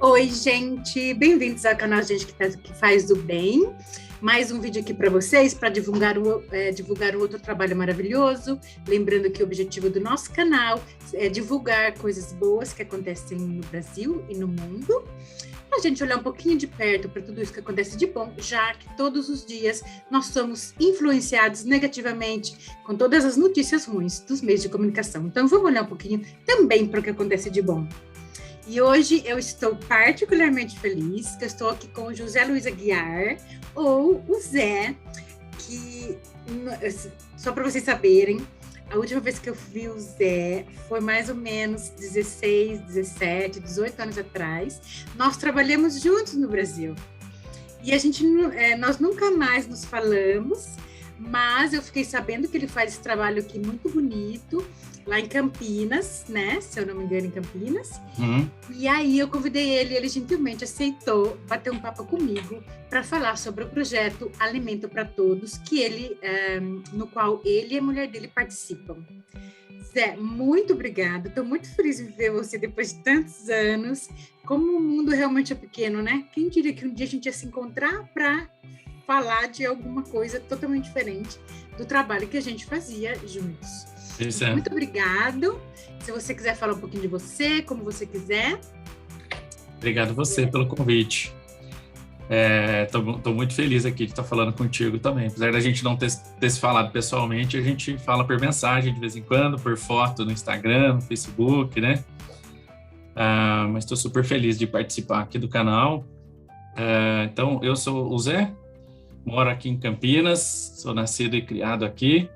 Oi, gente! Bem-vindos ao canal Gente que Faz do Bem. Mais um vídeo aqui para vocês, para divulgar um outro trabalho maravilhoso. Lembrando que o objetivo do nosso canal é divulgar coisas boas que acontecem no Brasil e no mundo. Para a gente olhar um pouquinho de perto para tudo isso que acontece de bom, já que todos os dias nós somos influenciados negativamente com todas as notícias ruins dos meios de comunicação. Então, vamos olhar um pouquinho também para o que acontece de bom. E hoje eu estou particularmente feliz que eu estou aqui com o José Luiz Aguiar, ou o Zé, que, só para vocês saberem, a última vez que eu vi o Zé foi mais ou menos 16, 17, 18 anos atrás. Nós trabalhamos juntos no Brasil. E nós nunca mais nos falamos, mas eu fiquei sabendo que ele faz esse trabalho aqui muito bonito, lá em Campinas, né? Se eu não me engano, em Campinas. E aí eu convidei ele gentilmente aceitou bater um papo comigo para falar sobre o projeto Alimento para Todos, no qual ele e a mulher dele participam. Zé, muito obrigada. Estou muito feliz de ver você depois de tantos anos. Como o mundo realmente é pequeno, né? Quem diria que um dia a gente ia se encontrar para falar de alguma coisa totalmente diferente do trabalho que a gente fazia juntos. Isso é. Muito obrigado. Se você quiser falar um pouquinho de você, como você quiser. Obrigado você pelo convite. Estou muito feliz aqui de estar falando contigo também. Apesar da gente não ter se falado pessoalmente, a gente fala por mensagem de vez em quando, por foto no Instagram, no Facebook, né? Mas estou super feliz de participar aqui do canal. Então, eu sou o Zé, moro aqui em Campinas, sou nascido e criado aqui.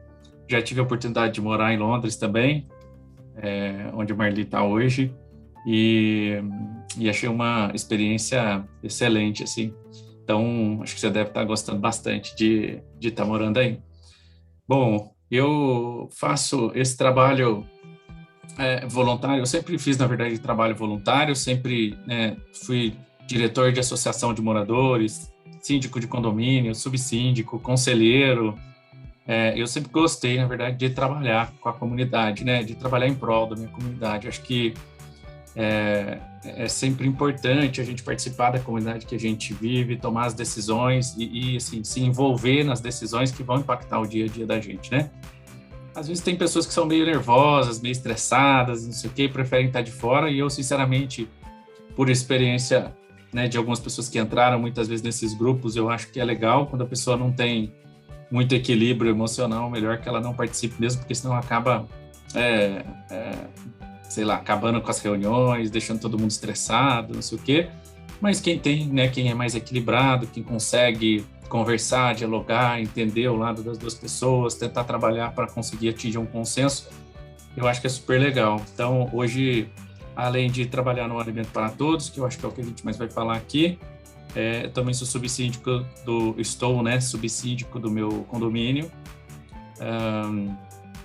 Já tive a oportunidade de morar em Londres também, onde a Marli está hoje, e achei uma experiência excelente, assim. Então, acho que você deve estar gostando bastante de estar morando aí. Bom, eu faço esse trabalho voluntário, eu sempre fiz, na verdade, trabalho voluntário, sempre fui diretor de associação de moradores, síndico de condomínio, subsíndico, conselheiro. Eu sempre gostei, na verdade, de trabalhar com a comunidade, né? De trabalhar em prol da minha comunidade. Acho que é sempre importante a gente participar da comunidade que a gente vive, tomar as decisões e assim, se envolver nas decisões que vão impactar o dia a dia da gente, né? Às vezes tem pessoas que são meio nervosas, meio estressadas, não sei o quê, preferem estar de fora, e eu, sinceramente, por experiência, né, de algumas pessoas que entraram muitas vezes nesses grupos, eu acho que é legal quando a pessoa não tem muito equilíbrio emocional, melhor que ela não participe mesmo, porque senão acaba, sei lá, acabando com as reuniões, deixando todo mundo estressado, não sei o quê. Mas quem tem, né, quem é mais equilibrado, quem consegue conversar, dialogar, entender o lado das duas pessoas, tentar trabalhar para conseguir atingir um consenso, eu acho que é super legal. Então, hoje, além de trabalhar no Alimento para Todos, que eu acho que é o que a gente mais vai falar aqui, também sou subsíndico subsíndico do meu condomínio,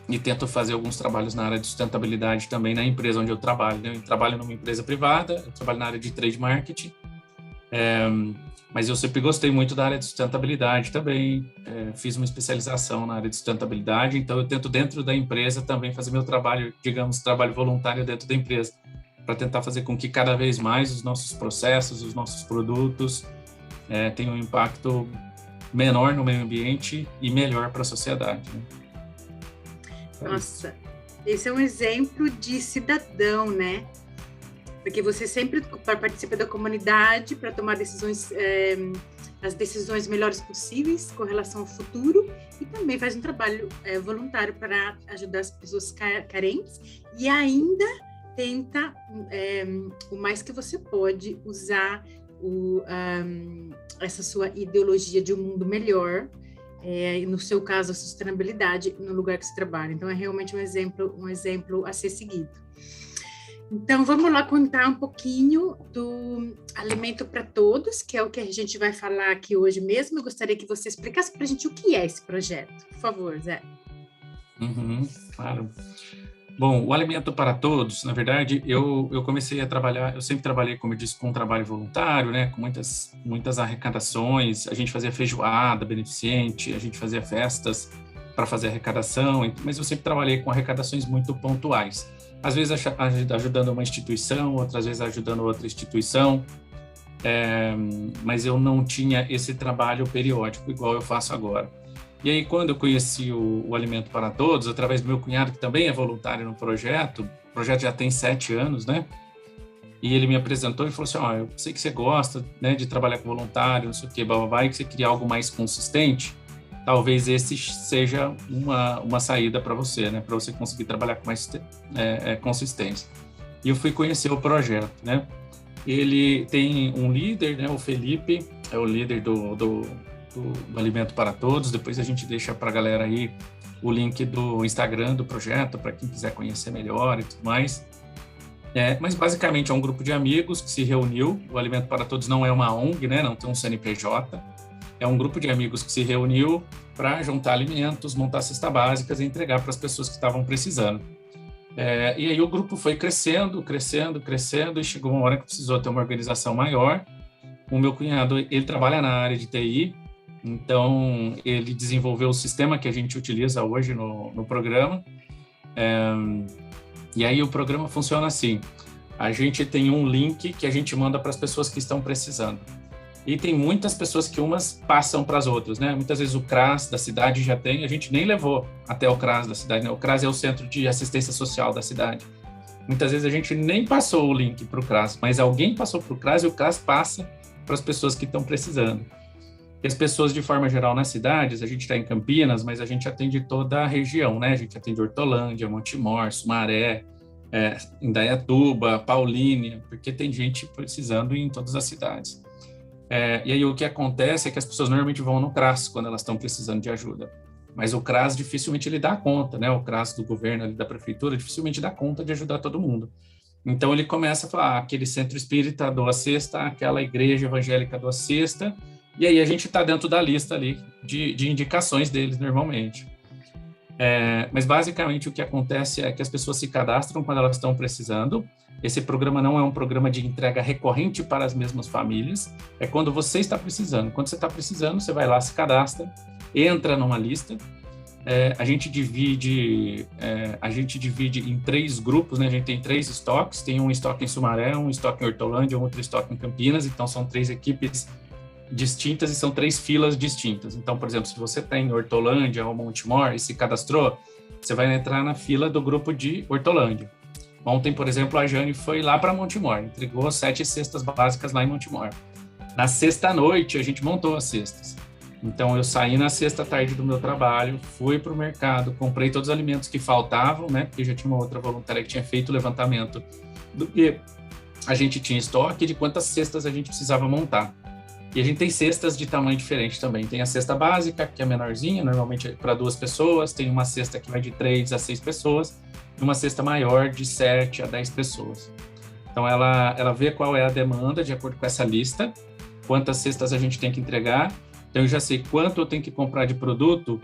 e tento fazer alguns trabalhos na área de sustentabilidade também na empresa onde eu trabalho, né? Eu trabalho numa empresa privada, eu trabalho na área de trade marketing, mas eu sempre gostei muito da área de sustentabilidade também, fiz uma especialização na área de sustentabilidade, então eu tento dentro da empresa também fazer meu trabalho, digamos, trabalho voluntário dentro da empresa, para tentar fazer com que cada vez mais os nossos processos, os nossos produtos tenham um impacto menor no meio ambiente e melhor para a sociedade, né? Nossa, esse é um exemplo de cidadão, né? Porque você sempre participa da comunidade para tomar decisões, as decisões melhores possíveis com relação ao futuro, e também faz um trabalho voluntário para ajudar as pessoas carentes, e ainda tenta, o mais que você pode, usar essa sua ideologia de um mundo melhor, no seu caso, a sustentabilidade, no lugar que você trabalha. Então, é realmente um exemplo a ser seguido. Então, vamos lá contar um pouquinho do Alimento para Todos, que é o que a gente vai falar aqui hoje mesmo. Eu gostaria que você explicasse para a gente o que é esse projeto. Por favor, Zé. Claro. Bom, o Alimento para Todos, na verdade, eu comecei a trabalhar, eu sempre trabalhei, como eu disse, com um trabalho voluntário, né, com muitas arrecadações, a gente fazia feijoada beneficente, a gente fazia festas para fazer arrecadação, mas eu sempre trabalhei com arrecadações muito pontuais. às vezes ajudando uma instituição, outras vezes ajudando outra instituição, mas eu não tinha esse trabalho periódico igual eu faço agora. E aí, quando eu conheci o Alimento para Todos, através do meu cunhado, que também é voluntário no projeto, o projeto já tem 7 anos, né? E ele me apresentou e falou assim, eu sei que você gosta, né, de trabalhar com voluntário, não sei o quê, e que você queria algo mais consistente, talvez esse seja uma saída para você, né, para você conseguir trabalhar com mais consistência. E eu fui conhecer o projeto, né? Ele tem um líder, né, o Felipe, é o líder do Alimento para Todos. Depois a gente deixa para a galera aí o link do Instagram do projeto, para quem quiser conhecer melhor e tudo mais. Mas basicamente é um grupo de amigos que se reuniu. O Alimento para Todos não é uma ONG, né? Não tem um CNPJ. É um grupo de amigos que se reuniu para juntar alimentos, montar cestas básicas e entregar para as pessoas que estavam precisando. E aí o grupo foi crescendo e chegou uma hora que precisou ter uma organização maior. O meu cunhado, ele trabalha na área de TI, então ele desenvolveu o sistema que a gente utiliza hoje no programa. E aí o programa funciona assim, a gente tem um link que a gente manda para as pessoas que estão precisando. E tem muitas pessoas que umas passam para as outras, né? Muitas vezes o CRAS da cidade já tem, a gente nem levou até o CRAS da cidade, né? O CRAS é o Centro de Assistência Social da cidade. Muitas vezes a gente nem passou o link para o CRAS, mas alguém passou para o CRAS e o CRAS passa para as pessoas que estão precisando. E as pessoas, de forma geral, nas cidades, a gente está em Campinas, mas a gente atende toda a região, né? A gente atende Hortolândia, Montemor, Sumaré, Indaiatuba, Paulínia, porque tem gente precisando em todas as cidades. E aí o que acontece é que as pessoas normalmente vão no CRAS quando elas estão precisando de ajuda. Mas o CRAS dificilmente ele dá conta, né? O CRAS do governo, ali, da prefeitura, dificilmente dá conta de ajudar todo mundo. Então ele começa a falar, aquele centro espírita doa cesta, aquela igreja evangélica doa cesta, e aí a gente está dentro da lista ali de indicações deles normalmente. Mas basicamente o que acontece é que as pessoas se cadastram quando elas estão precisando. Esse programa não é um programa de entrega recorrente para as mesmas famílias, é quando você está precisando. Quando você está precisando, você vai lá, se cadastra, entra numa lista. A gente divide em 3 grupos, né? A gente tem 3 estoques, tem um estoque em Sumaré, um estoque em Hortolândia, outro estoque em Campinas, então são 3 equipes distintas e são 3 filas distintas. Então, por exemplo, se você está em Hortolândia ou Montemor e se cadastrou, você vai entrar na fila do grupo de Hortolândia. Ontem, por exemplo, a Jane foi lá para Montemor, entregou 7 cestas básicas lá em Montemor. Na sexta-noite, a gente montou as cestas. Então, eu saí na sexta-tarde do meu trabalho, fui para o mercado, comprei todos os alimentos que faltavam, né? Porque já tinha uma outra voluntária que tinha feito o levantamento do que a gente tinha estoque, de quantas cestas a gente precisava montar. E a gente tem cestas de tamanho diferente também. Tem a cesta básica, que é menorzinha, normalmente é para 2 pessoas. Tem uma cesta que vai de 3 a 6 pessoas. E uma cesta maior de 7 a 10 pessoas. Então, ela vê qual é a demanda de acordo com essa lista, quantas cestas a gente tem que entregar. Então, eu já sei quanto eu tenho que comprar de produto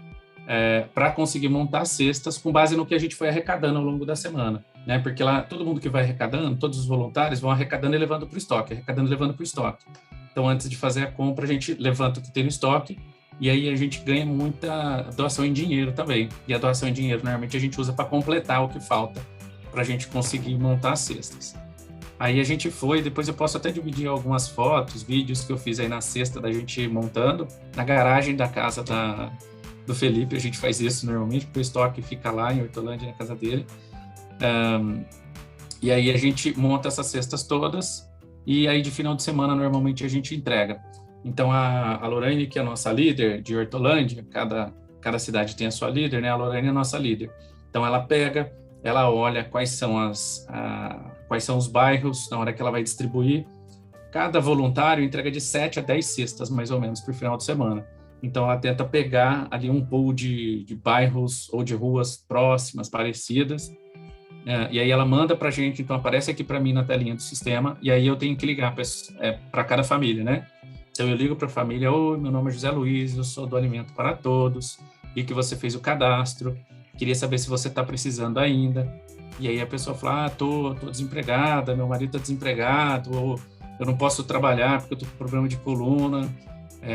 para conseguir montar cestas com base no que a gente foi arrecadando ao longo da semana. Né? Porque lá, todo mundo que vai arrecadando, todos os voluntários vão arrecadando e levando para o estoque, arrecadando e levando para o estoque. Então, antes de fazer a compra, a gente levanta o que tem no estoque e aí a gente ganha muita doação em dinheiro também. E a doação em dinheiro, normalmente, a gente usa para completar o que falta para a gente conseguir montar as cestas. Aí a gente foi, depois eu posso até dividir algumas fotos, vídeos que eu fiz aí na cesta da gente montando, na garagem da casa do Felipe. A gente faz isso normalmente, porque o estoque fica lá em Hortolândia, na casa dele. E aí a gente monta essas cestas todas, e aí de final de semana normalmente a gente entrega. Então a Lorraine, que é a nossa líder de Hortolândia, cada cidade tem a sua líder, né? A Lorraine é a nossa líder. Então ela pega, ela olha quais são os bairros na hora que ela vai distribuir. Cada voluntário entrega de 7 a 10 cestas, mais ou menos, por final de semana. Então ela tenta pegar ali um pool de bairros ou de ruas próximas, parecidas, e aí ela manda para a gente, então aparece aqui para mim na telinha do sistema, e aí eu tenho que ligar para cada família, né? Então eu ligo para a família: oi, meu nome é José Luiz, eu sou do Alimento para Todos, e que você fez o cadastro, queria saber se você está precisando ainda. E aí a pessoa fala: tô desempregada, meu marido está desempregado, ou eu não posso trabalhar porque eu tô com problema de coluna.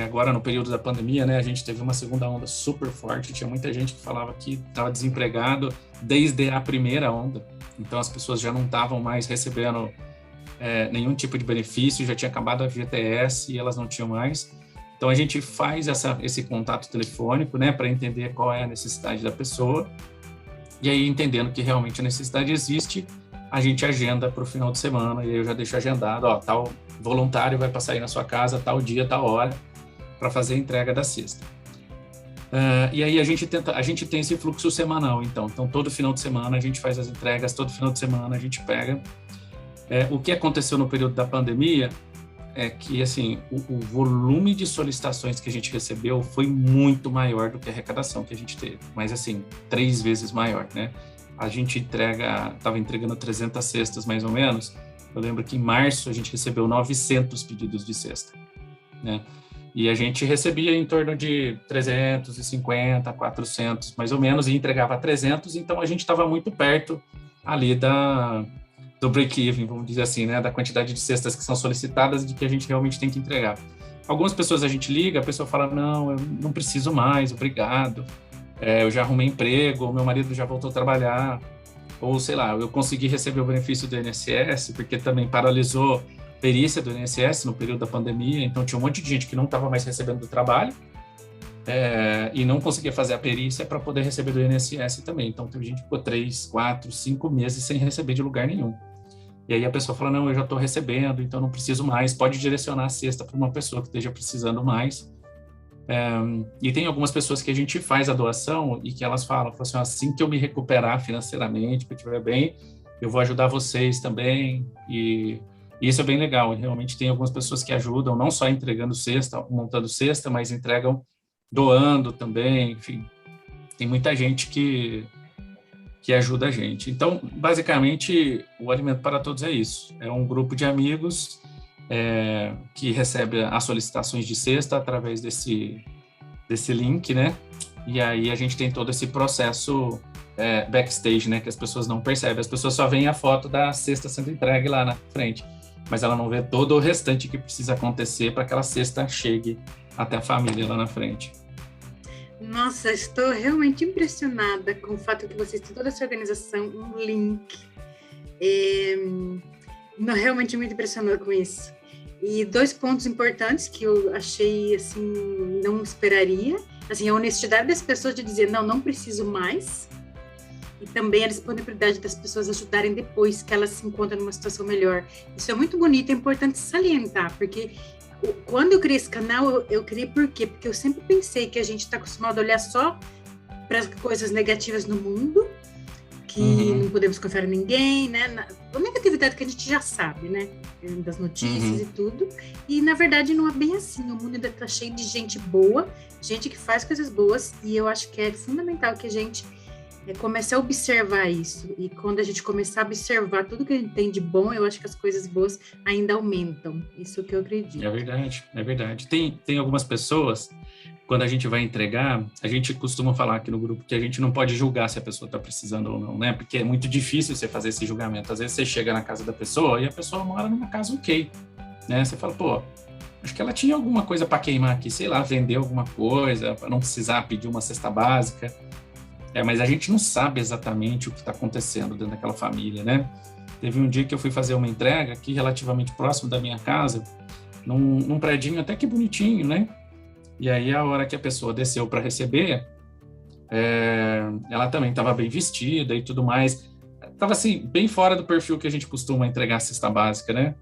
Agora, no período da pandemia, né, a gente teve uma segunda onda super forte, tinha muita gente que falava que estava desempregado desde a primeira onda. Então as pessoas já não estavam mais recebendo nenhum tipo de benefício, já tinha acabado a FGTS e elas não tinham mais. Então a gente faz esse contato telefônico, né, para entender qual é a necessidade da pessoa, e aí entendendo que realmente a necessidade existe, a gente agenda para o final de semana, e aí eu já deixo agendado, ó, tal voluntário vai passar aí na sua casa, tal dia, tal hora, para fazer a entrega da cesta. E aí a gente tem esse fluxo semanal, então todo final de semana a gente faz as entregas, todo final de semana a gente pega. O que aconteceu no período da pandemia é que, assim, o volume de solicitações que a gente recebeu foi muito maior do que a arrecadação que a gente teve, mas, assim, 3 vezes maior, né? A gente estava entregando 300 cestas, mais ou menos. Eu lembro que em março a gente recebeu 900 pedidos de cesta, né? E a gente recebia em torno de 350, 400, mais ou menos, e entregava 300, então a gente estava muito perto ali do break-even, vamos dizer assim, né, da quantidade de cestas que são solicitadas e de que a gente realmente tem que entregar. Algumas pessoas a gente liga, a pessoa fala, não, eu não preciso mais, obrigado, eu já arrumei emprego, ou meu marido já voltou a trabalhar, ou sei lá, eu consegui receber o benefício do INSS, porque também paralisou perícia do INSS no período da pandemia, então tinha um monte de gente que não estava mais recebendo do trabalho, e não conseguia fazer a perícia para poder receber do INSS também. Então teve gente que ficou 3, 4, 5 meses sem receber de lugar nenhum. E aí a pessoa fala, não, eu já estou recebendo, então não preciso mais, pode direcionar a cesta para uma pessoa que esteja precisando mais. E tem algumas pessoas que a gente faz a doação e que elas falam assim que eu me recuperar financeiramente, que eu estiver bem, eu vou ajudar vocês também. E isso é bem legal, realmente tem algumas pessoas que ajudam, não só entregando cesta, montando cesta, mas entregam doando também, enfim. Tem muita gente que ajuda a gente. Então, basicamente, o Alimento para Todos é isso. É um grupo de amigos que recebe as solicitações de cesta através desse link, né? E aí a gente tem todo esse processo backstage, né? Que as pessoas não percebem. As pessoas só veem a foto da cesta sendo entregue lá na frente, mas ela não vê todo o restante que precisa acontecer para que aquela cesta chegue até a família lá na frente. Nossa, estou realmente impressionada com o fato que vocês têm toda essa organização, um link. Realmente muito impressionada com isso. E 2 pontos importantes que eu achei, assim, não esperaria. Assim, a honestidade das pessoas de dizer, não preciso mais. E também a disponibilidade das pessoas ajudarem depois que elas se encontram numa situação melhor. Isso é muito bonito, é importante salientar, porque quando eu criei esse canal, eu criei por quê? Porque eu sempre pensei que a gente está acostumado a olhar só para as coisas negativas no mundo, que não podemos confiar em ninguém, né? A negatividade que a gente já sabe, né? Das notícias e tudo. E, na verdade, não é bem assim. O mundo ainda está cheio de gente boa, gente que faz coisas boas, e eu acho que é fundamental que a gente comece a observar isso. E quando a gente começar a observar tudo que a gente tem de bom, eu acho que as coisas boas ainda aumentam. Isso é o que eu acredito. É verdade, é verdade. Tem algumas pessoas, quando a gente vai entregar, a gente costuma falar aqui no grupo que a gente não pode julgar se a pessoa está precisando ou não, né? Porque é muito difícil você fazer esse julgamento. Às vezes você chega na casa da pessoa e a pessoa mora numa casa ok, né? Você fala, pô, acho que ela tinha alguma coisa para queimar aqui, sei lá, vender alguma coisa, para não precisar pedir uma cesta básica. Mas a gente não sabe exatamente o que está acontecendo dentro daquela família, né? Teve um dia que eu fui fazer uma entrega aqui relativamente próximo da minha casa, num predinho até que bonitinho, né? E aí, a hora que a pessoa desceu para receber, ela também estava bem vestida e tudo mais. Estava, assim, bem fora do perfil que a gente costuma entregar a cesta básica, né?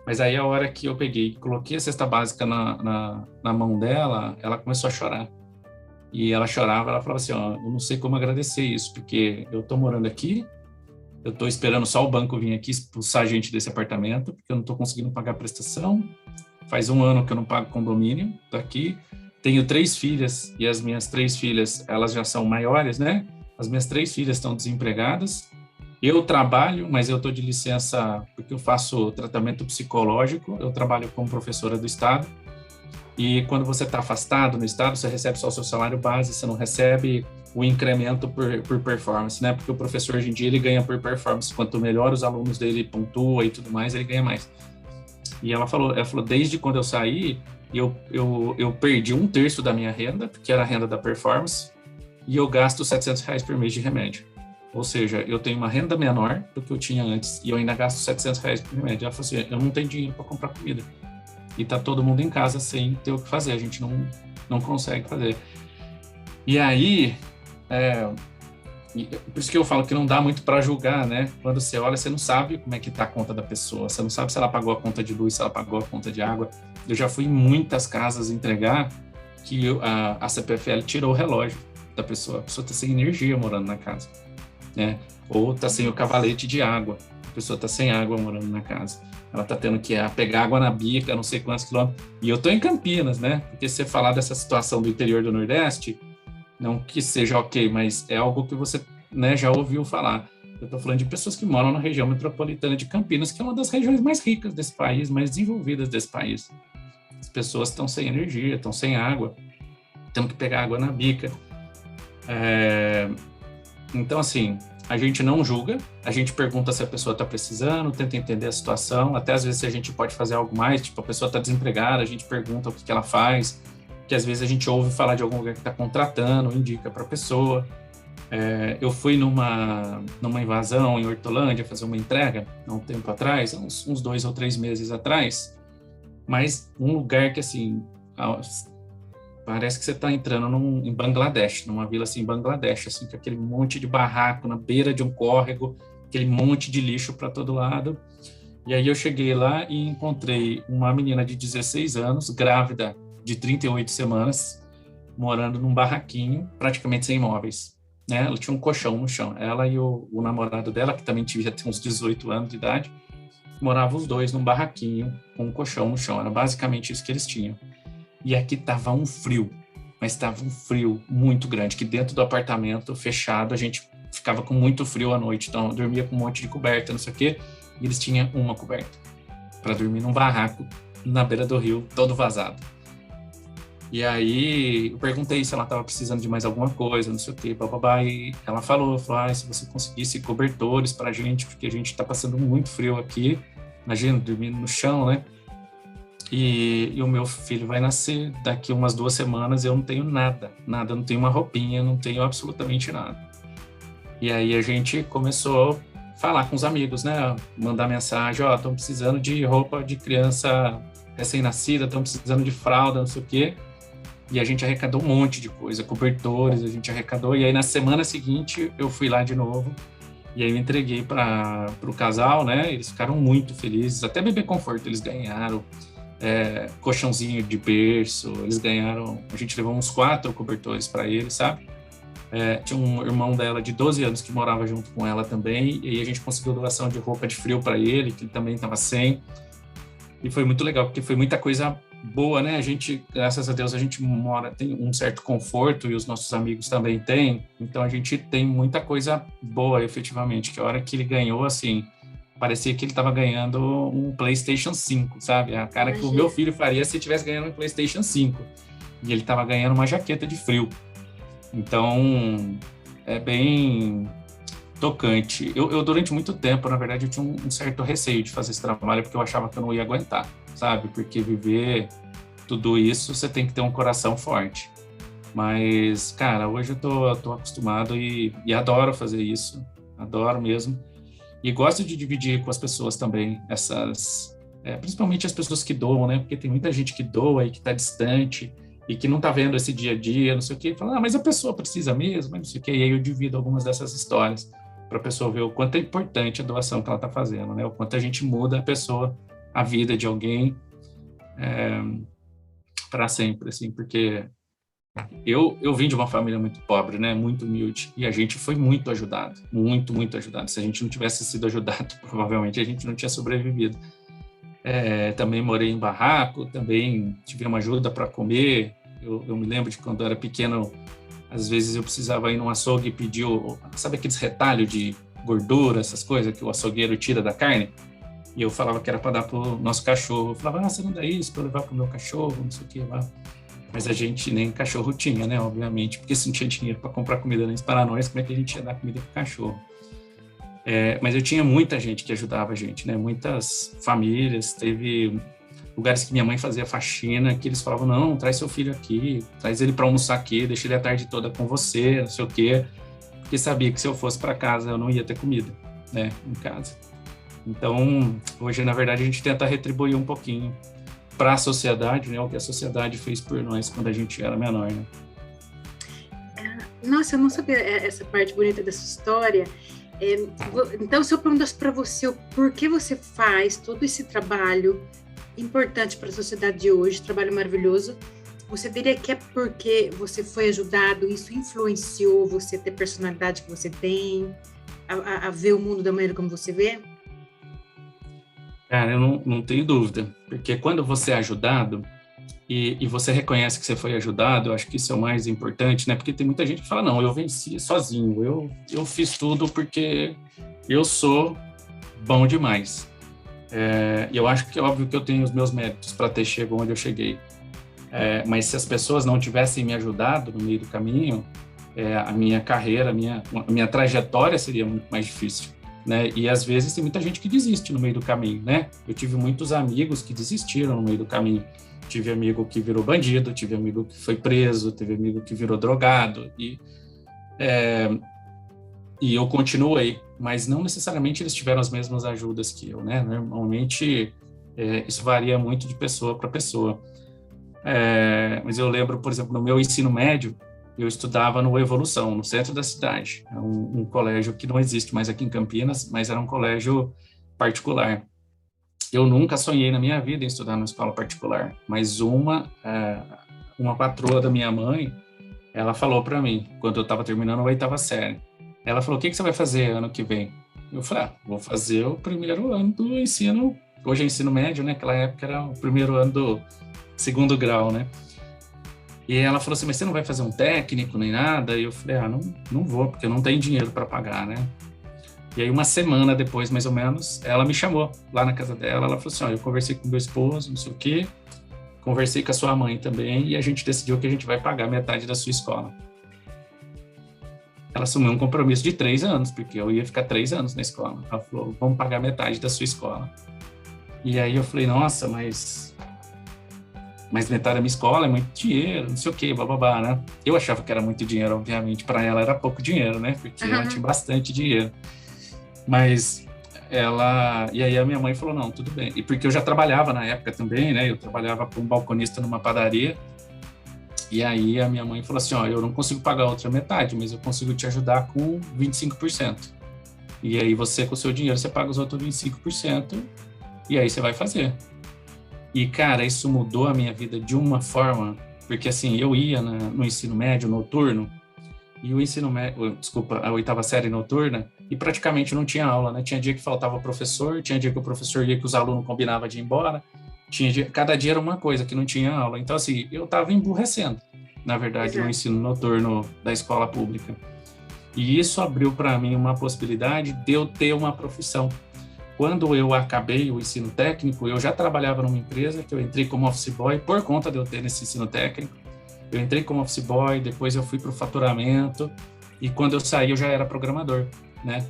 Mas aí, a hora que eu peguei, coloquei a cesta básica na mão dela, ela começou a chorar. E ela chorava, ela falava assim, ó, eu não sei como agradecer isso, porque eu tô morando aqui, eu tô esperando só o banco vir aqui expulsar a gente desse apartamento, porque eu não tô conseguindo pagar a prestação, faz 1 ano que eu não pago condomínio, tô aqui, tenho 3 filhas, e as minhas 3 filhas, elas já são maiores, né? As minhas 3 filhas estão desempregadas, eu trabalho, mas eu tô de licença porque eu faço tratamento psicológico, eu trabalho como professora do Estado, e quando você está afastado no Estado, você recebe só o seu salário base, você não recebe o incremento por performance, né? Porque o professor hoje em dia ele ganha por performance. Quanto melhor os alunos dele pontuam e tudo mais, ele ganha mais. E ela falou, desde quando eu saí, eu perdi 1/3 da minha renda, que era a renda da performance, e eu gasto R$700 por mês de remédio. Ou seja, eu tenho uma renda menor do que eu tinha antes e eu ainda gasto R$ 700 por remédio. Ela falou assim, eu não tenho dinheiro para comprar comida. E tá todo mundo em casa sem ter o que fazer, a gente não consegue fazer. E aí, por isso que eu falo que não dá muito para julgar, né? Quando você olha, você não sabe como é que tá a conta da pessoa, você não sabe se ela pagou a conta de luz, se ela pagou a conta de água. Eu já fui em muitas casas entregar que a CPFL tirou o relógio da pessoa. A pessoa tá sem energia morando na casa, né? Ou tá sem o cavalete de água. A pessoa tá sem água morando na casa. Ela tá tendo que pegar água na bica, não sei quantos quilômetros. E eu tô em Campinas, né? Porque se você falar dessa situação do interior do Nordeste, não que seja ok, mas é algo que você, né, já ouviu falar. Eu tô falando de pessoas que moram na região metropolitana de Campinas, que é uma das regiões mais ricas desse país, mais desenvolvidas desse país. As pessoas estão sem energia, estão sem água, tendo que pegar água na bica. Então, assim, a gente não julga, a gente pergunta se a pessoa está precisando, tenta entender a situação, até às vezes se a gente pode fazer algo mais, tipo, a pessoa está desempregada, a gente pergunta o que ela faz, que às vezes a gente ouve falar de algum lugar que está contratando, indica para a pessoa. Eu fui numa invasão em Hortolândia fazer uma entrega há um tempo atrás, uns 2 ou 3 meses atrás, mas um lugar que, assim, parece que você está entrando em Bangladesh, numa vila assim em Bangladesh, assim, com aquele monte de barraco na beira de um córrego, aquele monte de lixo para todo lado. E aí eu cheguei lá e encontrei uma menina de 16 anos, grávida de 38 semanas, morando num barraquinho, praticamente sem móveis, né? Ela tinha um colchão no chão. Ela e o namorado dela, que também devia ter uns 18 anos de idade, moravam os dois num barraquinho com um colchão no chão. Era basicamente isso que eles tinham. E aqui tava um frio, mas tava um frio muito grande, que dentro do apartamento fechado a gente ficava com muito frio à noite, então eu dormia com um monte de coberta, não sei o quê, e eles tinham uma coberta para dormir num barraco na beira do rio, todo vazado. E aí eu perguntei se ela estava precisando de mais alguma coisa, não sei o quê, bababá, e ela falou, se você conseguisse cobertores para a gente, porque a gente está passando muito frio aqui, imagina, dormindo no chão, né? E o meu filho vai nascer daqui umas 2 semanas, eu não tenho nada, não tenho uma roupinha, não tenho absolutamente nada. E aí a gente começou a falar com os amigos, né? Mandar mensagem, estão precisando de roupa de criança recém-nascida, estão precisando de fralda, não sei o quê. E a gente arrecadou um monte de coisa, cobertores, a gente arrecadou. E aí na semana seguinte eu fui lá de novo, e aí eu entreguei para o casal, né? Eles ficaram muito felizes, até bebê conforto eles ganharam. Colchãozinho de berço, eles ganharam, a gente levou uns 4 cobertores para eles, sabe? Tinha um irmão dela de 12 anos que morava junto com ela também, e aí a gente conseguiu doação de roupa de frio para ele, que ele também estava sem, e foi muito legal, porque foi muita coisa boa, né? A gente, graças a Deus, a gente tem um certo conforto, e os nossos amigos também têm, então a gente tem muita coisa boa, efetivamente, que a hora que ele ganhou, assim, parecia que ele estava ganhando um PlayStation 5, sabe? A cara que o meu filho faria se estivesse ganhando um PlayStation 5. E ele estava ganhando uma jaqueta de frio. Então, é bem tocante. Eu durante muito tempo, na verdade, eu tinha um certo receio de fazer esse trabalho, porque eu achava que eu não ia aguentar, sabe? Porque viver tudo isso, você tem que ter um coração forte. Mas, cara, hoje eu tô acostumado e adoro fazer isso. Adoro mesmo. E gosto de dividir com as pessoas também principalmente as pessoas que doam, né? Porque tem muita gente que doa e que está distante e que não está vendo esse dia a dia, não sei o quê, e fala, mas a pessoa precisa mesmo, não sei o quê. E aí eu divido algumas dessas histórias para a pessoa ver o quanto é importante a doação que ela está fazendo, né? O quanto a gente muda a vida de alguém para sempre, assim, porque eu vim de uma família muito pobre, né, muito humilde, e a gente foi muito ajudado, muito, muito ajudado. Se a gente não tivesse sido ajudado, provavelmente a gente não tinha sobrevivido. Também morei em barraco, também tive uma ajuda para comer. Eu me lembro de quando eu era pequeno, às vezes eu precisava ir num açougue e pedir, sabe aqueles retalhos de gordura, essas coisas que o açougueiro tira da carne? E eu falava que era para dar para o nosso cachorro. Eu falava, você não dá isso para levar para o meu cachorro, não sei o que lá. Mas a gente nem cachorro tinha, né? Obviamente, porque se não tinha dinheiro para comprar comida nem para nós, como é que a gente ia dar comida para o cachorro? Mas eu tinha muita gente que ajudava a gente, né? Muitas famílias, teve lugares que minha mãe fazia faxina, que eles falavam, não, traz seu filho aqui, traz ele para almoçar aqui, deixa ele a tarde toda com você, não sei o quê. porque sabia que se eu fosse para casa eu não ia ter comida, né, em casa. Então, hoje, na verdade, a gente tenta retribuir um pouquinho para a sociedade, né, o que a sociedade fez por nós quando a gente era menor, né. Nossa, eu não sabia essa parte bonita dessa história. Então, se eu perguntasse para você o porquê você faz todo esse trabalho importante para a sociedade de hoje, trabalho maravilhoso, você diria que é porque você foi ajudado, isso influenciou você a ter a personalidade que você tem, a ver o mundo da maneira como você vê? Cara, eu não tenho dúvida, porque quando você é ajudado e você reconhece que você foi ajudado, eu acho que isso é o mais importante, né? Porque tem muita gente que fala, não, eu venci sozinho, eu fiz tudo porque eu sou bom demais. E eu acho que é óbvio que eu tenho os meus méritos para ter chegado onde eu cheguei. Mas se as pessoas não tivessem me ajudado no meio do caminho, a minha carreira, a minha trajetória seria muito mais difícil, né? E às vezes tem muita gente que desiste no meio do caminho, né? Eu tive muitos amigos que desistiram no meio do caminho. Tive amigo que virou bandido, tive amigo que foi preso, teve amigo que virou drogado, e eu continuei, mas não necessariamente eles tiveram as mesmas ajudas que eu, né? Normalmente isso varia muito de pessoa para pessoa. Mas eu lembro, por exemplo, no meu ensino médio, eu estudava no Evolução, no centro da cidade. É um colégio que não existe mais aqui em Campinas, mas era um colégio particular. Eu nunca sonhei na minha vida em estudar numa escola particular, mas uma patroa da minha mãe, ela falou para mim, quando eu estava terminando a 8ª série, ela falou, o que você vai fazer ano que vem? Eu falei, vou fazer o primeiro ano do ensino, hoje é ensino médio, né? Naquela época era o primeiro ano do 2º grau, né? E ela falou assim, mas você não vai fazer um técnico nem nada? E eu falei, não vou, porque eu não tenho dinheiro para pagar, né? E aí, uma semana depois, mais ou menos, ela me chamou lá na casa dela. Ela falou assim, eu conversei com meu esposo, não sei o quê, conversei com a sua mãe também, e a gente decidiu que a gente vai pagar metade da sua escola. Ela assumiu um compromisso de 3 anos, porque eu ia ficar 3 anos na escola. Ela falou, vamos pagar metade da sua escola. E aí eu falei, nossa, mas metade da minha escola é muito dinheiro, não sei o quê, blá, né? Eu achava que era muito dinheiro, obviamente, para ela era pouco dinheiro, né? Porque ela tinha bastante dinheiro. Mas e aí a minha mãe falou, não, tudo bem. E porque eu já trabalhava na época também, né? Eu trabalhava como balconista numa padaria. E aí a minha mãe falou assim, eu não consigo pagar a outra metade, mas eu consigo te ajudar com 25%. E aí você, com o seu dinheiro, você paga os outros 25%, e aí você vai fazer. E, cara, isso mudou a minha vida de uma forma, porque assim, eu ia no ensino médio noturno, e o ensino médio, desculpa, a 8ª série noturna, e praticamente não tinha aula, né? Tinha dia que faltava professor, tinha dia que o professor ia que os alunos combinavam de ir embora, cada dia era uma coisa, que não tinha aula. Então, assim, eu estava emburrecendo, na verdade, o ensino noturno da escola pública. E isso abriu para mim uma possibilidade de eu ter uma profissão. Quando eu acabei o ensino técnico, eu já trabalhava numa empresa que eu entrei como office boy por conta de eu ter esse ensino técnico. Eu entrei como office boy, depois eu fui para o faturamento, e quando eu saí eu já era programador, né?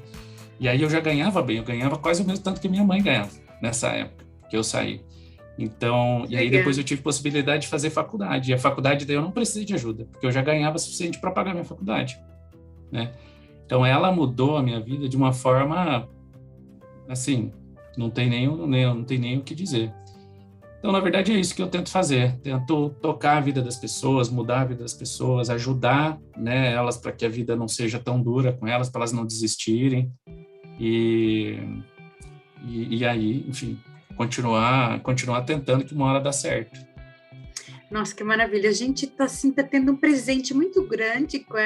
E aí eu já ganhava bem, eu ganhava quase o mesmo tanto que minha mãe ganhava nessa época que eu saí. Então, e aí depois eu tive possibilidade de fazer faculdade, e a faculdade daí eu não precisei de ajuda, porque eu já ganhava o suficiente para pagar minha faculdade, né? Então ela mudou a minha vida de uma forma, assim, não tem nem o que dizer. Então, na verdade, é isso que eu tento fazer. Tento tocar a vida das pessoas, mudar a vida das pessoas, ajudar, né, elas para que a vida não seja tão dura com elas, para elas não desistirem. E aí, enfim, continuar tentando que uma hora dá certo. Nossa, que maravilha. A gente está assim, tá tendo um presente muito grande com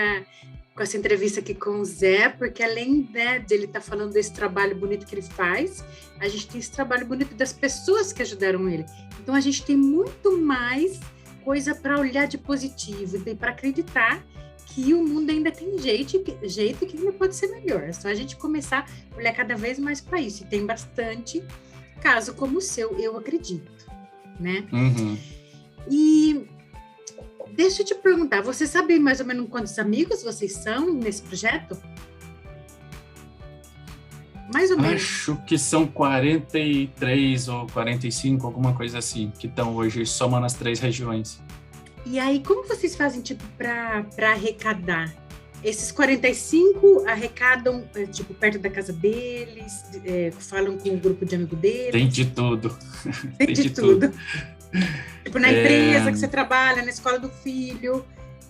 essa entrevista aqui com o Zé, porque além, né, de ele estar falando desse trabalho bonito que ele faz, a gente tem esse trabalho bonito das pessoas que ajudaram ele. Então, a gente tem muito mais coisa para olhar de positivo e para acreditar que o mundo ainda tem jeito que ainda pode ser melhor. É só a gente começar a olhar cada vez mais para isso. E tem bastante caso como o seu, eu acredito, né? Uhum. E deixa eu te perguntar, você sabe mais ou menos quantos amigos vocês são nesse projeto? Mais ou menos. Acho que são 43 ou 45, alguma coisa assim, que estão hoje somando as 3 regiões. E aí, como vocês fazem, tipo, para arrecadar? Esses 45 arrecadam, tipo, perto da casa deles, falam com o grupo de amigo deles? Tem de tudo. Tem de tudo. Tipo, na empresa que você trabalha, na escola do filho.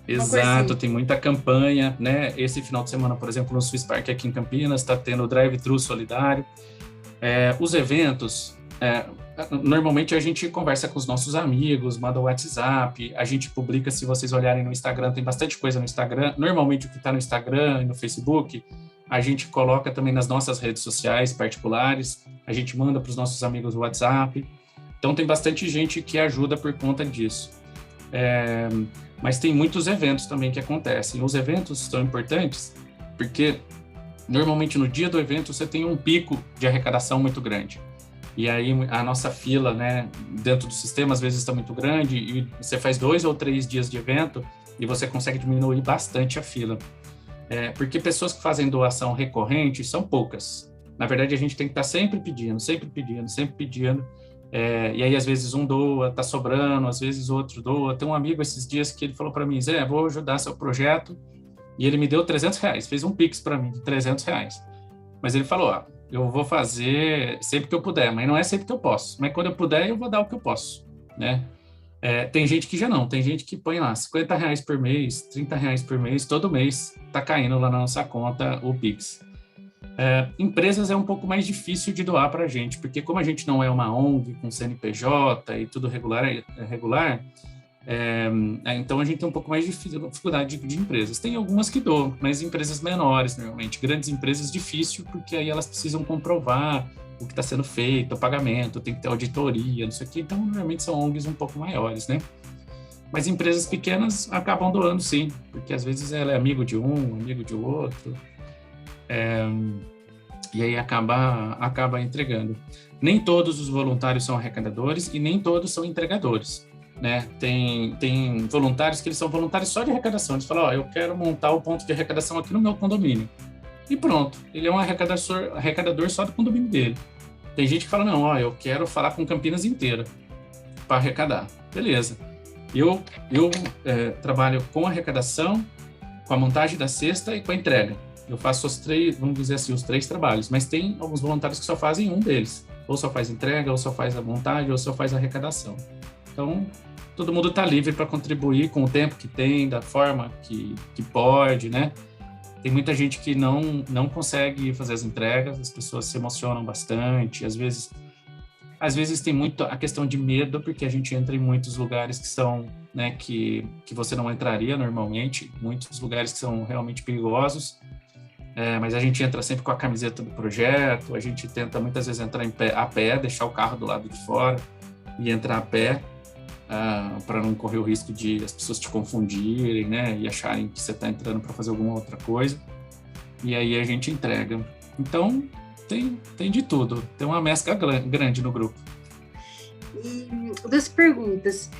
Exato, tem muita campanha, né? Esse final de semana, por exemplo, no Swiss Park aqui em Campinas, está tendo o Drive-Thru Solidário. Os eventos, normalmente a gente conversa com os nossos amigos, manda o WhatsApp, a gente publica, se vocês olharem no Instagram, tem bastante coisa no Instagram. Normalmente o que está no Instagram e no Facebook, a gente coloca também nas nossas redes sociais particulares, a gente manda para os nossos amigos o WhatsApp. Então tem bastante gente que ajuda por conta disso. Mas tem muitos eventos também que acontecem. Os eventos são importantes porque normalmente no dia do evento você tem um pico de arrecadação muito grande. E aí a nossa fila, né, dentro do sistema às vezes está muito grande e você faz 2 ou 3 dias de evento e você consegue diminuir bastante a fila. Porque pessoas que fazem doação recorrente são poucas. Na verdade, a gente tem que estar sempre pedindo, sempre pedindo, sempre pedindo. E aí, às vezes, um doa, tá sobrando, às vezes outro doa. Tem um amigo esses dias que ele falou para mim, Zé, vou ajudar seu projeto, e ele me deu R$300, fez um Pix para mim de R$300. Mas ele falou, eu vou fazer sempre que eu puder, mas não é sempre que eu posso. Mas quando eu puder, eu vou dar o que eu posso, né? Tem gente que já não, tem gente que põe lá R$50 por mês, R$30 por mês, todo mês tá caindo lá na nossa conta o Pix. Empresas é um pouco mais difícil de doar para a gente, porque como a gente não é uma ONG com CNPJ e tudo regular, então a gente tem um pouco mais de dificuldade de empresas. Tem algumas que doam, mas empresas menores, normalmente. Grandes empresas, difícil, porque aí elas precisam comprovar o que está sendo feito, o pagamento, tem que ter auditoria, não sei o quê. Então, normalmente são ONGs um pouco maiores, né? Mas empresas pequenas acabam doando, sim, porque às vezes ela é amigo de um, amigo de outro. E aí acaba entregando. Nem todos os voluntários são arrecadadores e nem todos são entregadores, né? Tem voluntários que eles são voluntários só de arrecadação. Eles falam, eu quero montar o ponto de arrecadação aqui no meu condomínio. E pronto, ele é um arrecadador só do condomínio dele. Tem gente que fala, não, eu quero falar com Campinas inteira para arrecadar. Beleza. Eu trabalho com arrecadação, com a montagem da cesta e com a entrega. Eu faço os 3, vamos dizer assim, os 3 trabalhos, mas tem alguns voluntários que só fazem um deles. Ou só faz entrega, ou só faz a montagem, ou só faz a arrecadação. Então, todo mundo está livre para contribuir com o tempo que tem, da forma que pode, né? Tem muita gente que não consegue fazer as entregas, as pessoas se emocionam bastante, às vezes tem muito a questão de medo, porque a gente entra em muitos lugares que são, né, que você não entraria normalmente, muitos lugares que são realmente perigosos. Mas a gente entra sempre com a camiseta do projeto, a gente tenta muitas vezes entrar a pé, deixar o carro do lado de fora e entrar a pé, para não correr o risco de as pessoas te confundirem, né, e acharem que você está entrando para fazer alguma outra coisa, e aí a gente entrega. Então, tem de tudo, tem uma mescla grande no grupo. E 2 perguntas.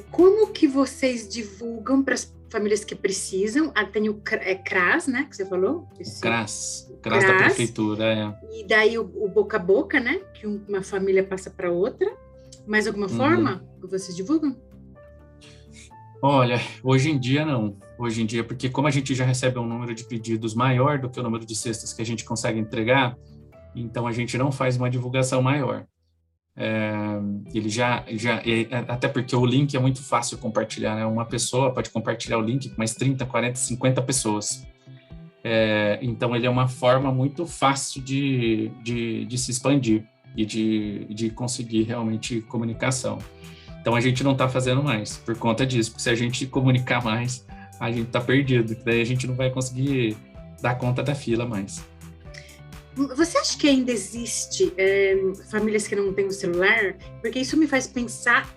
Como que vocês divulgam para as famílias que precisam? Tem o CRAS, né, que você falou? CRAS da prefeitura, E daí o boca a boca, né, que uma família passa para outra. Mais alguma forma que vocês divulgam? Olha, hoje em dia não. Hoje em dia, porque como a gente já recebe um número de pedidos maior do que o número de cestas que a gente consegue entregar, então a gente não faz uma divulgação maior. Ele até porque o link é muito fácil compartilhar, né? Uma pessoa pode compartilhar o link com mais 30, 40, 50 pessoas. Então ele é uma forma muito fácil de se expandir e de conseguir realmente comunicação. Então a gente não está fazendo mais por conta disso, porque se a gente comunicar mais, a gente está perdido, daí a gente não vai conseguir dar conta da fila mais. Você acha que ainda existe famílias que não têm o celular? Porque isso me faz pensar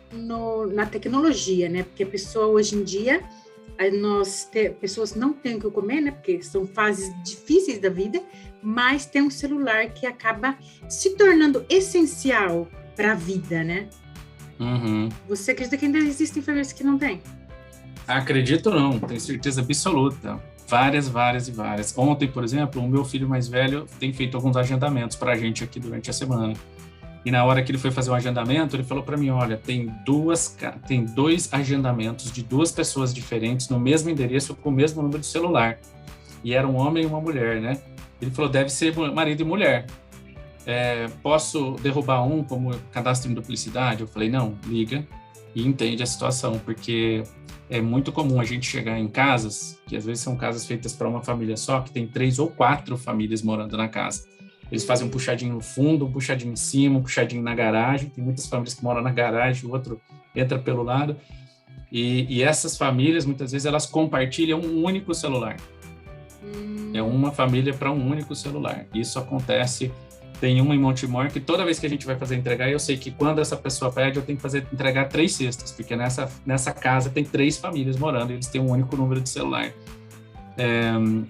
na tecnologia, né? Porque a pessoa hoje em dia, pessoas não têm o que comer, né? Porque são fases difíceis da vida, mas tem um celular que acaba se tornando essencial para a vida, né? Uhum. Você acredita que ainda existem famílias que não têm? Acredito não, tenho certeza absoluta. Várias e várias. Ontem, por exemplo, o meu filho mais velho tem feito alguns agendamentos para a gente aqui durante a semana. E na hora que ele foi fazer um agendamento, ele falou para mim, olha, tem dois agendamentos de duas pessoas diferentes no mesmo endereço com o mesmo número de celular. E era um homem e uma mulher, né? Ele falou, deve ser marido e mulher. Posso derrubar um como cadastro em duplicidade? Eu falei, não, liga e entende a situação, porque é muito comum a gente chegar em casas, que às vezes são casas feitas para uma família só, que tem 3 ou 4 famílias morando na casa. Eles fazem um puxadinho no fundo, um puxadinho em cima, um puxadinho na garagem. Tem muitas famílias que moram na garagem, o outro entra pelo lado. E essas famílias, muitas vezes, elas compartilham um único celular. É uma família para um único celular. Isso acontece, tem uma em Montemor, que toda vez que a gente vai fazer entregar, eu sei que quando essa pessoa pede, eu tenho que entregar 3 cestas, porque nessa casa tem 3 famílias morando, e eles têm um único número de celular.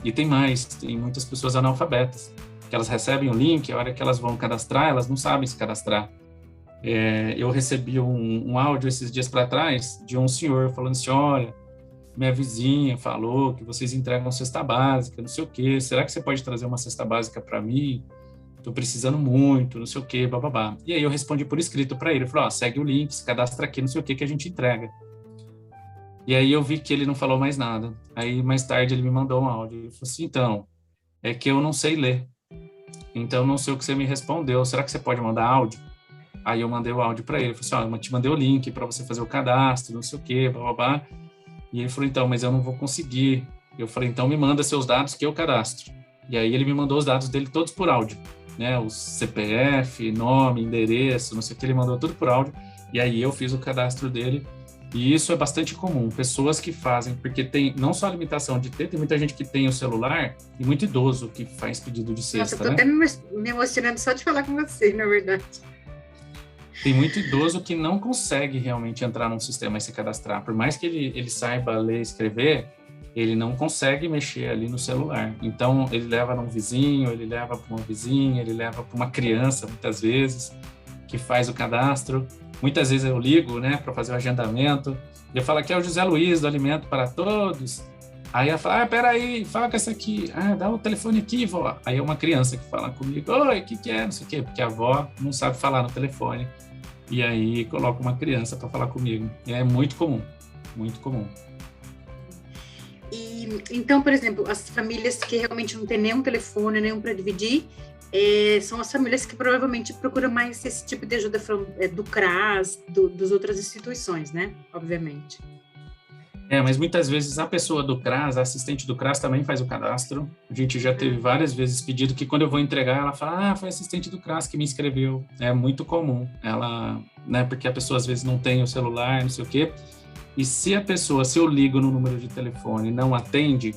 E tem mais, tem muitas pessoas analfabetas, que elas recebem o link, a hora que elas vão cadastrar, elas não sabem se cadastrar. Eu recebi um áudio esses dias para trás de um senhor falando assim, olha, minha vizinha falou que vocês entregam cesta básica, não sei o quê, será que você pode trazer uma cesta básica para mim? Estou precisando muito, não sei o quê, bababá. E aí eu respondi por escrito para ele, falei, segue o link, se cadastra aqui, não sei o quê, que a gente entrega. E aí eu vi que ele não falou mais nada. Aí mais tarde ele me mandou um áudio, ele falou assim, então, é que eu não sei ler. Então, não sei o que você me respondeu. Será que você pode mandar áudio? Aí eu mandei o áudio para ele. Eu falei assim, eu te mandei o link para você fazer o cadastro, não sei o quê, blá, blá, blá. E ele falou, então, mas eu não vou conseguir. Eu falei, então me manda seus dados que eu cadastro. E aí ele me mandou os dados dele todos por áudio, né? O CPF, nome, endereço, não sei o que, ele mandou tudo por áudio. E aí eu fiz o cadastro dele. E isso é bastante comum, pessoas que fazem, porque tem não só a limitação de ter, tem muita gente que tem o celular e muito idoso que faz pedido de cesta, Nossa, eu tô até me emocionando só de falar com você, na verdade. Tem muito idoso que não consegue realmente entrar num sistema e se cadastrar, por mais que ele saiba ler e escrever, ele não consegue mexer ali no celular, então ele leva num vizinho, ele leva para uma vizinha, ele leva para uma criança, muitas vezes, que faz o cadastro. Muitas vezes eu ligo, né, para fazer o agendamento, e eu falo, aqui é o José Luiz, do Alimento para Todos. Aí ela fala, peraí, fala com essa aqui. Dá o telefone aqui, vó. Aí é uma criança que fala comigo, oi, o que é, não sei o quê, porque a avó não sabe falar no telefone. E aí coloca uma criança para falar comigo. É muito comum, muito comum. E, então, por exemplo, as famílias que realmente não têm nenhum telefone, nenhum para dividir, são as famílias que provavelmente procuram mais esse tipo de ajuda do CRAS, das outras instituições, né? Obviamente. Mas muitas vezes a pessoa do CRAS, a assistente do CRAS também faz o cadastro. A gente já teve várias vezes pedido que quando eu vou entregar, ela fala, foi a assistente do CRAS que me inscreveu. É muito comum. Ela, né, porque a pessoa às vezes não tem o celular, não sei o quê. E se eu ligo no número de telefone e não atende,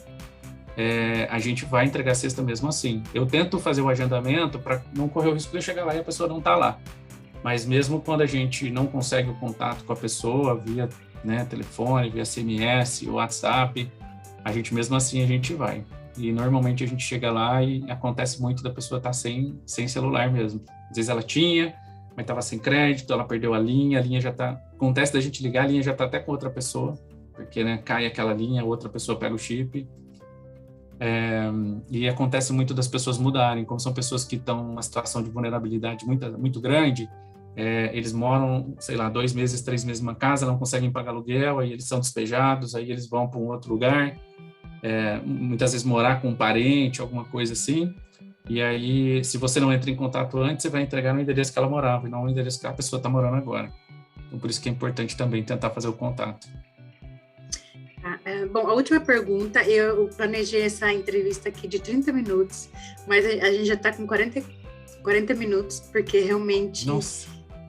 a gente vai entregar a cesta mesmo assim. Eu tento fazer o agendamento para não correr o risco de eu chegar lá e a pessoa não tá lá. Mas mesmo quando a gente não consegue o contato com a pessoa via, né, telefone, via SMS, WhatsApp, a gente mesmo assim a gente vai. E normalmente a gente chega lá e acontece muito da pessoa estar sem celular mesmo. Às vezes ela tinha, mas estava sem crédito, ela perdeu a linha já está... Acontece da gente ligar, a linha já está até com outra pessoa, porque, né, cai aquela linha, outra pessoa pega o chip. E acontece muito das pessoas mudarem, como são pessoas que estão numa situação de vulnerabilidade muito grande, eles moram, sei lá, 2 meses, 3 meses numa casa, não conseguem pagar aluguel, aí eles são despejados, aí eles vão para um outro lugar, muitas vezes morar com um parente, alguma coisa assim, e aí, se você não entra em contato antes, você vai entregar no endereço que ela morava, e não no endereço que a pessoa está morando agora. Então, por isso que é importante também tentar fazer o contato. Bom, a última pergunta, eu planejei essa entrevista aqui de 30 minutos, mas a gente já está com 40 minutos, porque realmente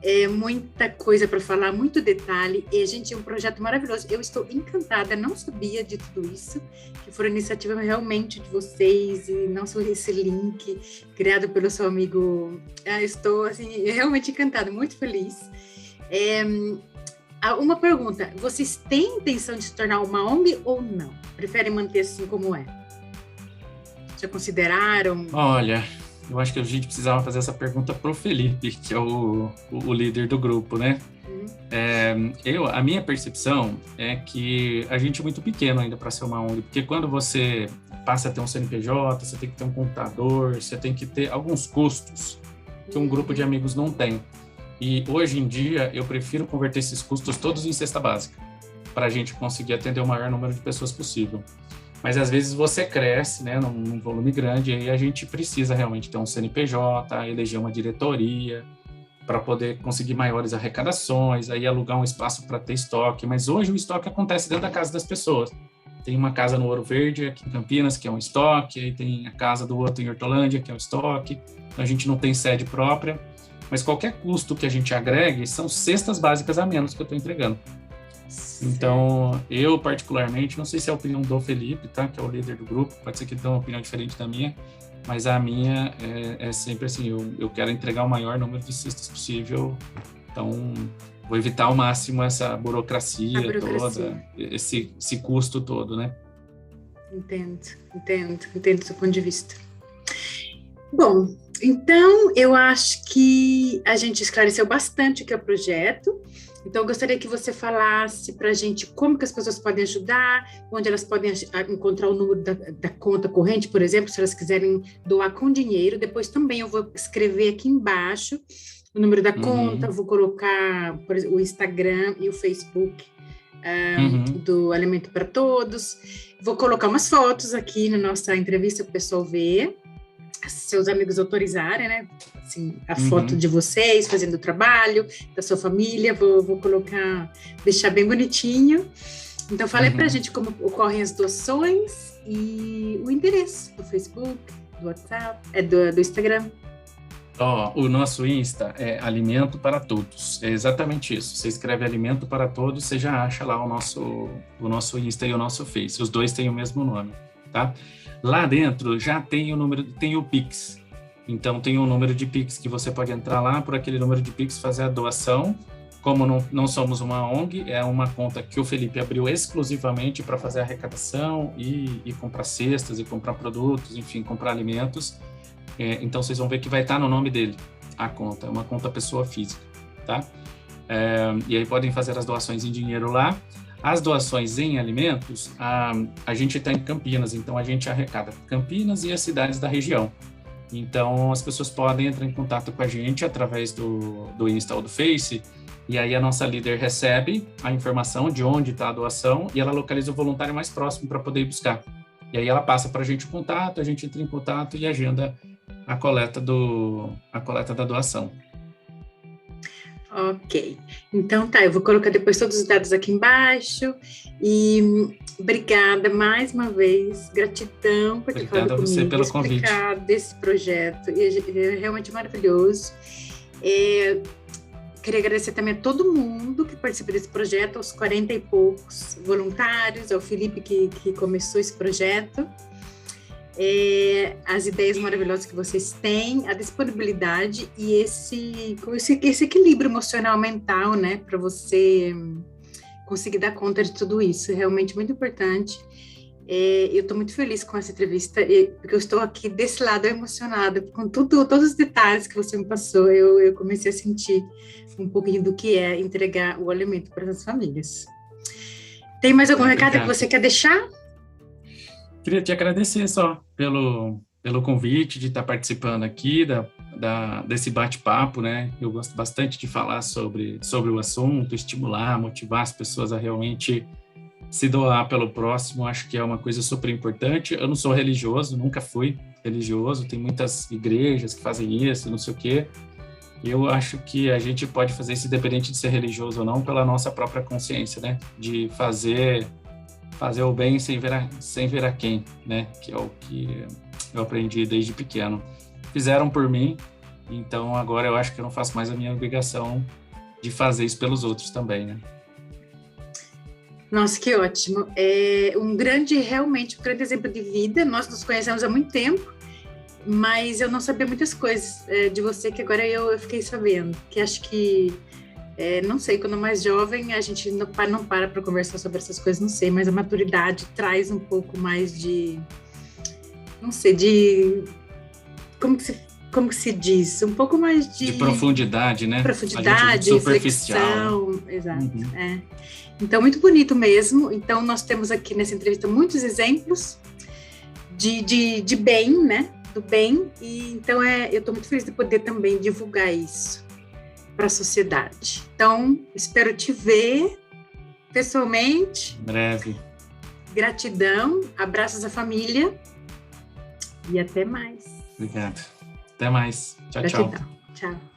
é muita coisa para falar, muito detalhe, e a gente é um projeto maravilhoso. Eu estou encantada, não sabia de tudo isso, que foi uma iniciativa realmente de vocês, e não só esse link criado pelo seu amigo. Estou, assim, realmente encantada, muito feliz. Uma pergunta, vocês têm intenção de se tornar uma ONG ou não? Preferem manter assim como é? Já consideraram? Olha, eu acho que a gente precisava fazer essa pergunta para o Felipe, que é o líder do grupo, né? A minha percepção é que a gente é muito pequeno ainda para ser uma ONG, porque quando você passa a ter um CNPJ, você tem que ter um computador, você tem que ter alguns custos que um grupo de amigos não tem. E hoje em dia eu prefiro converter esses custos todos em cesta básica, para a gente conseguir atender o maior número de pessoas possível. Mas às vezes você cresce, né, num volume grande, e aí a gente precisa realmente ter um CNPJ, eleger uma diretoria, para poder conseguir maiores arrecadações, aí alugar um espaço para ter estoque. Mas hoje o estoque acontece dentro da casa das pessoas. Tem uma casa no Ouro Verde, aqui em Campinas, que é um estoque, aí tem a casa do outro em Hortolândia, que é um estoque. Então, a gente não tem sede própria, mas qualquer custo que a gente agregue são cestas básicas a menos que eu estou entregando. Então, eu particularmente, não sei se é a opinião do Felipe, tá? Que é o líder do grupo, pode ser que ele tenha uma opinião diferente da minha, mas a minha é sempre assim, eu quero entregar o maior número de cestas possível, então vou evitar ao máximo essa burocracia toda, esse custo todo, né? Entendo o seu ponto de vista. Bom, então eu acho que a gente esclareceu bastante o que é o projeto. Então, eu gostaria que você falasse para a gente como que as pessoas podem ajudar, onde elas podem encontrar o número da conta corrente, por exemplo, se elas quiserem doar com dinheiro. Depois também eu vou escrever aqui embaixo o número da conta, vou colocar, por exemplo, o Instagram e o Facebook do Alimento para Todos. Vou colocar umas fotos aqui na nossa entrevista para o pessoal ver, se seus amigos autorizarem, né? Assim, a foto de vocês fazendo o trabalho, da sua família, vou colocar, deixar bem bonitinho. Então, falei pra gente como ocorrem as doações e o endereço do Facebook, do WhatsApp, do Instagram. O nosso Insta é Alimento para Todos, é exatamente isso. Você escreve Alimento para Todos, você já acha lá o nosso Insta e o nosso Face, os dois têm o mesmo nome, tá? Lá dentro já tem tem o Pix. Então, tem um número de Pix que você pode entrar lá, por aquele número de Pix fazer a doação. Como não somos uma ONG, é uma conta que o Felipe abriu exclusivamente para fazer a arrecadação e comprar cestas, e comprar produtos, enfim, comprar alimentos. Então, vocês vão ver que vai estar no nome dele, a conta. É uma conta pessoa física, tá? E aí podem fazer as doações em dinheiro lá. As doações em alimentos, a gente está em Campinas, então a gente arrecada Campinas e as cidades da região. Então, as pessoas podem entrar em contato com a gente através do Insta ou do Face, e aí a nossa líder recebe a informação de onde está a doação e ela localiza o voluntário mais próximo para poder ir buscar. E aí ela passa para a gente o contato, a gente entra em contato e agenda a coleta da doação. Ok, então tá, eu vou colocar depois todos os dados aqui embaixo e obrigada mais uma vez, gratidão por ter falado comigo, você pelo convite. Desse projeto, é realmente maravilhoso. Queria agradecer também a todo mundo que participa desse projeto, aos 40 e poucos voluntários, ao Felipe que começou esse projeto. As ideias maravilhosas que vocês têm, a disponibilidade e esse equilíbrio emocional mental, né, para você conseguir dar conta de tudo isso, é realmente muito importante. Eu estou muito feliz com essa entrevista, porque eu estou aqui desse lado emocionada, com todos os detalhes que você me passou, eu comecei a sentir um pouquinho do que é entregar o alimento para as famílias. Tem mais algum recado que você quer deixar? Queria te agradecer só pelo convite de estar participando aqui desse bate-papo, né? Eu gosto bastante de falar sobre o assunto, estimular, motivar as pessoas a realmente se doar pelo próximo. Acho que é uma coisa super importante. Eu não sou religioso, nunca fui religioso, tem muitas igrejas que fazem isso, não sei o quê. Eu acho que a gente pode fazer isso independente de ser religioso ou não, pela nossa própria consciência, né? De fazer o bem sem ver a quem, né? Que é o que eu aprendi desde pequeno. Fizeram por mim, então agora eu acho que eu não faço mais a minha obrigação de fazer isso pelos outros também, né? Nossa, que ótimo. Realmente um grande exemplo de vida. Nós nos conhecemos há muito tempo, mas eu não sabia muitas coisas de você que agora eu fiquei sabendo. Que acho que não sei, quando mais jovem, a gente não para conversar sobre essas coisas, não sei, mas a maturidade traz um pouco mais de, não sei, como que se diz? Um pouco mais de profundidade, né? Profundidade, superficial. Reflexão, exato, Então, muito bonito mesmo. Então, nós temos aqui nessa entrevista muitos exemplos de bem, né? do bem, e então eu estou muito feliz de poder também divulgar isso para a sociedade. Então, espero te ver pessoalmente. Em breve. Gratidão, abraços à família e até mais. Obrigado. Até mais. Tchau, Gratidão. tchau. Tchau.